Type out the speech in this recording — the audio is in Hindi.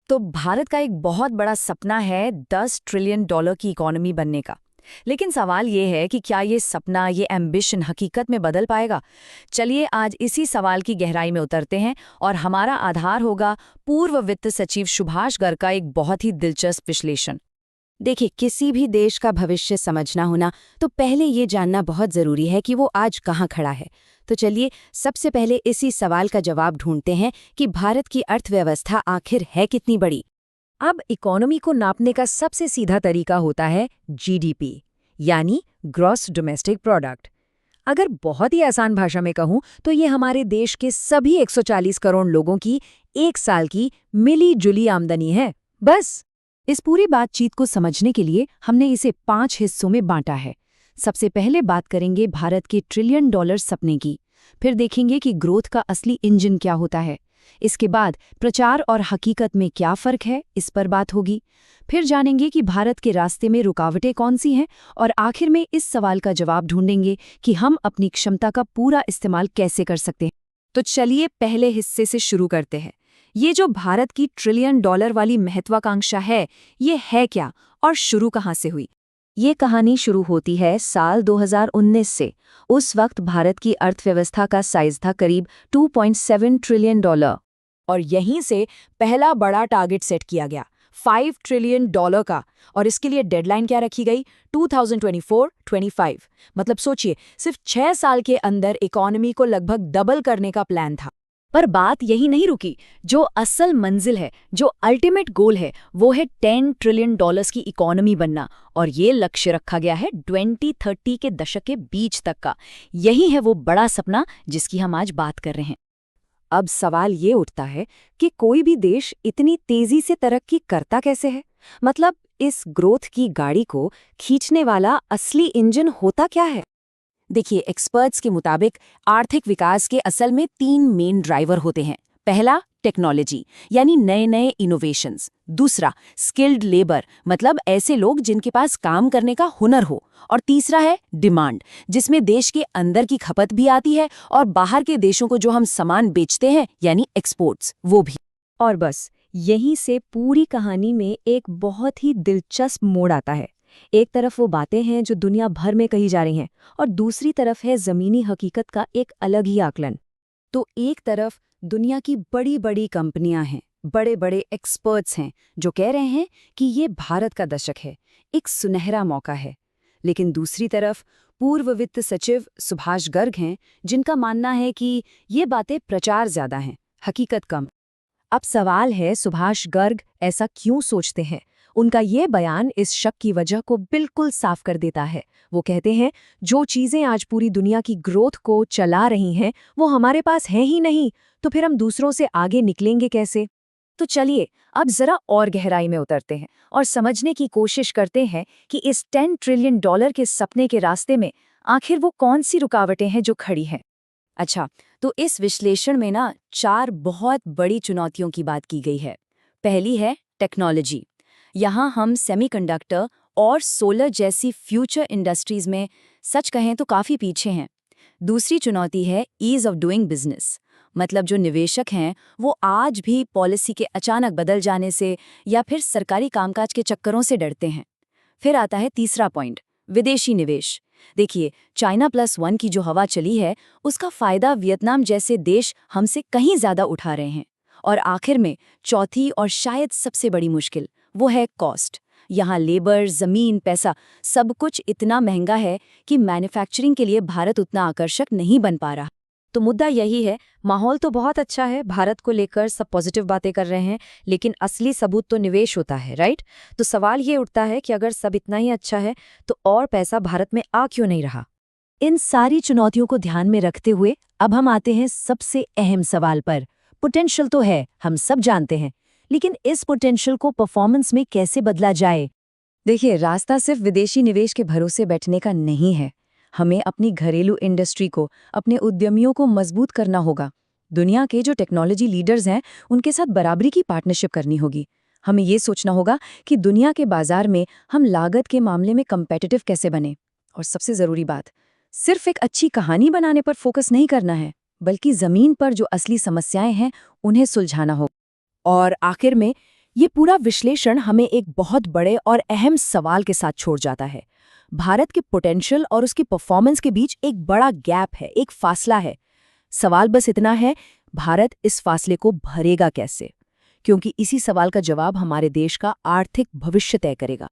तो भारत का एक बहुत बड़ा सपना है 10 ट्रिलियन डॉलर की इकोनॉमी बनने का। लेकिन सवाल ये है कि क्या ये सपना, ये एम्बिशन हकीकत में बदल पाएगा? चलिए आज इसी सवाल की गहराई में उतरते हैं और हमारा आधार होगा पूर्व वित्त सचिव सुभाष गर्ग का एक बहुत ही दिलचस्प विश्लेषण। देखिए, किसी भी देश का भविष्य समझना होना तो पहले ये जानना बहुत ज़रूरी है कि वो आज कहाँ खड़ा है। तो चलिए सबसे पहले इसी सवाल का जवाब ढूंढते हैं कि भारत की अर्थव्यवस्था आखिर है कितनी बड़ी। अब इकोनॉमी को नापने का सबसे सीधा तरीका होता है जीडीपी, यानी ग्रॉस डोमेस्टिक प्रोडक्ट। अगर बहुत ही आसान भाषा में कहूं तो ये हमारे देश के सभी 140 करोड़ लोगों की एक साल की मिली जुली आमदनी है, बस। इस पूरी बातचीत को समझने के लिए हमने इसे 5 हिस्सों में बांटा है। सबसे पहले बात करेंगे भारत के ट्रिलियन डॉलर सपने की, फिर देखेंगे कि ग्रोथ का असली इंजन क्या होता है। इसके बाद प्रचार और हकीकत में क्या फर्क है, इस पर बात होगी। फिर जानेंगे कि भारत के रास्ते में रुकावटें कौन सी हैं और आखिर में इस सवाल का जवाब ढूंढेंगे कि हम अपनी क्षमता का पूरा इस्तेमाल कैसे कर सकते हैं। तो चलिए पहले हिस्से से शुरू करते हैं। ये जो भारत की ट्रिलियन डॉलर वाली महत्वाकांक्षा है, ये है क्या और शुरू कहाँ से हुई? ये कहानी शुरू होती है साल 2019 से। उस वक्त भारत की अर्थव्यवस्था का साइज था करीब 2.7 ट्रिलियन डॉलर। और यहीं से पहला बड़ा टारगेट सेट किया गया, 5 ट्रिलियन डॉलर का। और इसके लिए डेडलाइन क्या रखी गई? 2024-25। मतलब सोचिए, सिर्फ 6 साल के अंदर इकोनॉमी को लगभग डबल करने का प्लान था। पर बात यही नहीं रुकी। जो असल मंजिल है, जो अल्टीमेट गोल है, वो है 10 ट्रिलियन डॉलर्स की इकोनॉमी बनना। और ये लक्ष्य रखा गया है 2030 के दशक के बीच तक का। यही है वो बड़ा सपना जिसकी हम आज बात कर रहे हैं। अब सवाल ये उठता है कि कोई भी देश इतनी तेजी से तरक्की करता कैसे है? मतलब इस ग्रोथ की गाड़ी को खींचने वाला असली इंजन होता क्या है? देखिए, एक्सपर्ट्स के मुताबिक आर्थिक विकास के असल में 3 मेन ड्राइवर होते हैं। पहला, टेक्नोलॉजी, यानी नए नए इनोवेशंस। दूसरा, स्किल्ड लेबर, मतलब ऐसे लोग जिनके पास काम करने का हुनर हो। और तीसरा है डिमांड, जिसमें देश के अंदर की खपत भी आती है और बाहर के देशों को जो हम सामान बेचते हैं, यानी एक्सपोर्ट्स, वो भी। और बस यहीं से पूरी कहानी में एक बहुत ही दिलचस्प मोड़ आता है। एक तरफ वो बातें हैं जो दुनिया भर में कही जा रही हैं और दूसरी तरफ है ज़मीनी हकीकत का एक अलग ही आकलन। तो एक तरफ दुनिया की बड़ी बड़ी कंपनियां हैं, बड़े बड़े एक्सपर्ट्स हैं जो कह रहे हैं कि ये भारत का दशक है, एक सुनहरा मौका है। लेकिन दूसरी तरफ पूर्व वित्त सचिव सुभाष गर्ग हैं, जिनका मानना है कि ये बातें प्रचार ज़्यादा हैं, हकीकत कम। अब सवाल है, सुभाष गर्ग ऐसा क्यों सोचते हैं? उनका ये बयान इस शक की वजह को बिल्कुल साफ कर देता है। वो कहते हैं, जो चीज़ें आज पूरी दुनिया की ग्रोथ को चला रही हैं, वो हमारे पास हैं ही नहीं, तो फिर हम दूसरों से आगे निकलेंगे कैसे? तो चलिए अब जरा और गहराई में उतरते हैं और समझने की कोशिश करते हैं कि इस 10 ट्रिलियन डॉलर के सपने के रास्ते में आखिर वो कौन सी रुकावटें हैं जो खड़ी हैं। अच्छा, तो इस विश्लेषण में ना 4 बहुत बड़ी चुनौतियों की बात की गई है। पहली है टेक्नोलॉजी। यहाँ हम सेमीकंडक्टर और सोलर जैसी फ्यूचर इंडस्ट्रीज में सच कहें तो काफ़ी पीछे हैं। दूसरी चुनौती है ईज ऑफ डूइंग बिजनेस, मतलब जो निवेशक हैं वो आज भी पॉलिसी के अचानक बदल जाने से या फिर सरकारी कामकाज के चक्करों से डरते हैं। फिर आता है तीसरा पॉइंट, विदेशी निवेश। देखिए, China+1 की जो हवा चली है, उसका फायदा वियतनाम जैसे देश हमसे कहीं ज़्यादा उठा रहे हैं। और आखिर में चौथी और शायद सबसे बड़ी मुश्किल, वो है कॉस्ट। यहाँ लेबर, ज़मीन, पैसा, सब कुछ इतना महंगा है कि मैन्युफैक्चरिंग के लिए भारत उतना आकर्षक नहीं बन पा रहा। तो मुद्दा यही है, माहौल तो बहुत अच्छा है, भारत को लेकर सब पॉजिटिव बातें कर रहे हैं, लेकिन असली सबूत तो निवेश होता है, राइट? तो सवाल ये उठता है कि अगर सब इतना ही अच्छा है तो और पैसा भारत में आ क्यों नहीं रहा? इन सारी चुनौतियों को ध्यान में रखते हुए अब हम आते हैं सबसे अहम सवाल पर। पोटेंशियल तो है, हम सब जानते हैं, लेकिन इस पोटेंशियल को परफॉर्मेंस में कैसे बदला जाए? देखिए, रास्ता सिर्फ विदेशी निवेश के भरोसे बैठने का नहीं है। हमें अपनी घरेलू इंडस्ट्री को, अपने उद्यमियों को मजबूत करना होगा। दुनिया के जो टेक्नोलॉजी लीडर्स हैं, उनके साथ बराबरी की पार्टनरशिप करनी होगी। हमें ये सोचना होगा कि दुनिया के बाजार में हम लागत के मामले में कम्पेटिटिव कैसे बने। और सबसे ज़रूरी बात, सिर्फ एक अच्छी कहानी बनाने पर फोकस नहीं करना है, बल्कि ज़मीन पर जो असली समस्याएं हैं, उन्हें सुलझाना होगा। और आखिर में ये पूरा विश्लेषण हमें एक बहुत बड़े और अहम सवाल के साथ छोड़ जाता है। भारत के पोटेंशियल और उसकी परफॉर्मेंस के बीच एक बड़ा गैप है, एक फासला है। सवाल बस इतना है, भारत इस फासले को भरेगा कैसे? क्योंकि इसी सवाल का जवाब हमारे देश का आर्थिक भविष्य तय करेगा।